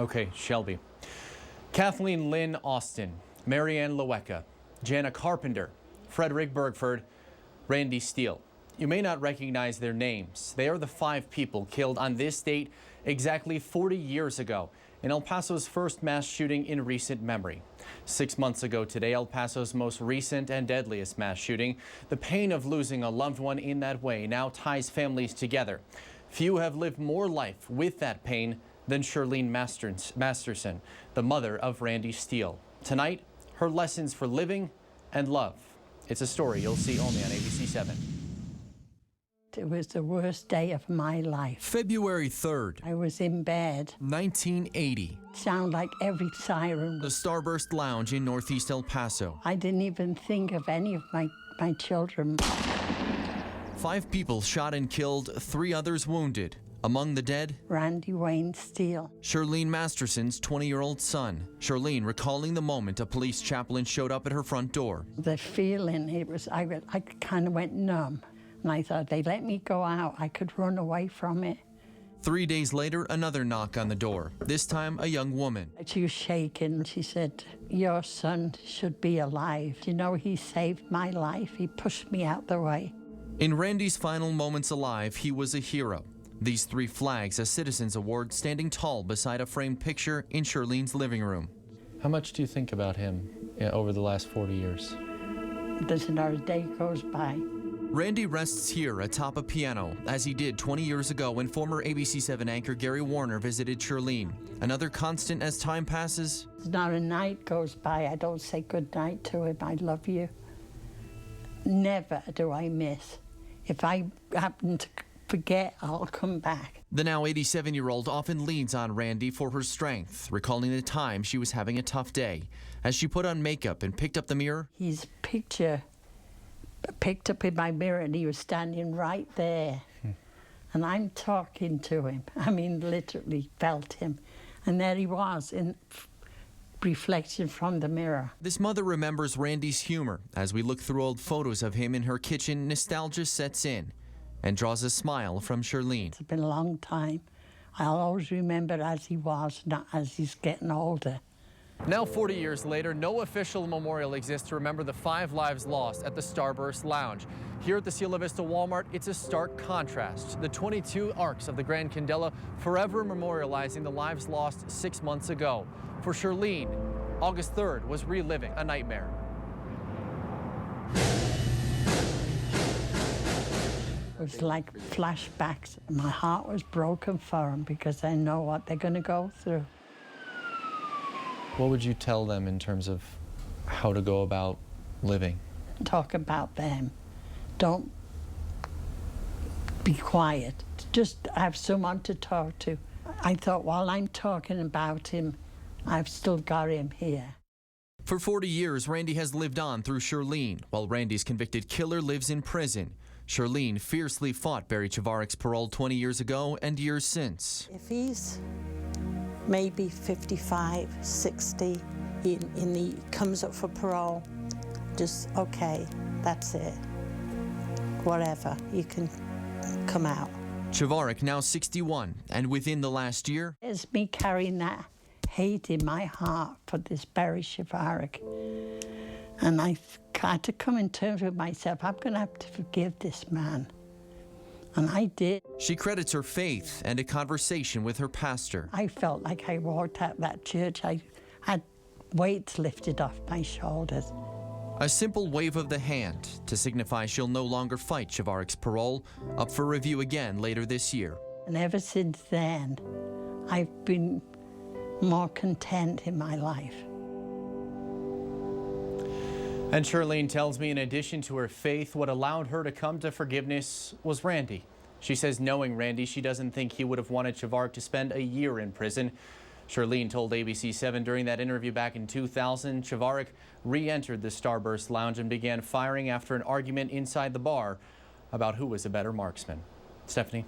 Okay, Shelby. Kathleen Lynn Austin, Marianne Lewecka, Jana Carpenter, Frederick Bergford, Randy Steele. You may not recognize their names. They are the 5 people killed on this date exactly 40 years ago in El Paso's first mass shooting in recent memory. 6 months ago today, El Paso's most recent and deadliest mass shooting. The pain of losing a loved one in that way now ties families together. Few have lived more life with that pain than Shirlene Masterson, the mother of Randy Steele. Tonight, her lessons for living and love. It's a story you'll see only on ABC 7. It was the worst day of my life. February 3rd, I was in bed. 1980. Sound like every siren. The Starburst Lounge in Northeast El Paso. I didn't even think of any of my children. 5 people shot and killed, 3 others wounded. Among the dead, Randy Wayne Steele. Shirlene Masterson's 20-year-old son. Shirlene recalling the moment a police chaplain showed up at her front door. The feeling, I kind of went numb. And I thought, they let me go out, I could run away from it. 3 days later, another knock on the door, this time a young woman. She was shaking. She said, your son should be alive. You know, he saved my life. He pushed me out the way. In Randy's final moments alive, he was a hero. These 3 flags, a Citizens Award, standing tall beside a framed picture in Shirlene's living room. How much do you think about him over the last 40 years? There's not a day goes by. Randy rests here atop a piano, as he did 20 years ago when former ABC 7 anchor Gary Warner visited Shirlene. Another constant as time passes. Not a night goes by I don't say good night to him. I love you. Never do I miss. If I happen to forget, I'll come back. The now 87-year-old often leans on Randy for her strength, recalling the time she was having a tough day. As she put on makeup and picked up the mirror, his picture picked up in my mirror and he was standing right there. And I'm talking to him. I mean, literally felt him. And there he was in reflection from the mirror. This mother remembers Randy's humor. As we look through old photos of him in her kitchen, nostalgia sets in and draws a smile from Shirlene. It's been a long time. I'll always remember as he was, not as he's getting older. Now 40 years later, no official memorial exists to remember the 5 lives lost at the Starburst Lounge. Here at the Cielo Vista Walmart, it's a stark contrast. The 22 arcs of the Grand Candela forever memorializing the lives lost 6 months ago. For Shirlene, August 3rd was reliving a nightmare. It was like flashbacks. My heart was broken for them because I know what they're going to go through. What would you tell them in terms of how to go about living? Talk about them. Don't be quiet. Just have someone to talk to. I thought while I'm talking about him, I've still got him here. For 40 years, Randy has lived on through Shirlene, while Randy's convicted killer lives in prison. Shirlene fiercely fought Barry Chavarek's parole 20 years ago and years since. If he's maybe 55, 60, he comes up for parole, just, okay, that's it. Whatever, you can come out. Chavarek now 61, and within the last year, it's me carrying that hate in my heart for this Barry Chavarek. And I had to come in terms with myself. I'm going to have to forgive this man. And I did. She credits her faith and a conversation with her pastor. I felt like I walked out that church. I had weights lifted off my shoulders. A simple wave of the hand to signify she'll no longer fight Chavarek's parole, up for review again later this year. And ever since then, I've been more content in my life. And Shirlene tells me in addition to her faith, what allowed her to come to forgiveness was Randy. She says knowing Randy, she doesn't think he would have wanted Chavarek to spend a year in prison. Shirlene told ABC 7 during that interview back in 2000, Chavarek re-entered the Starburst Lounge and began firing after an argument inside the bar about who was a better marksman. Stephanie?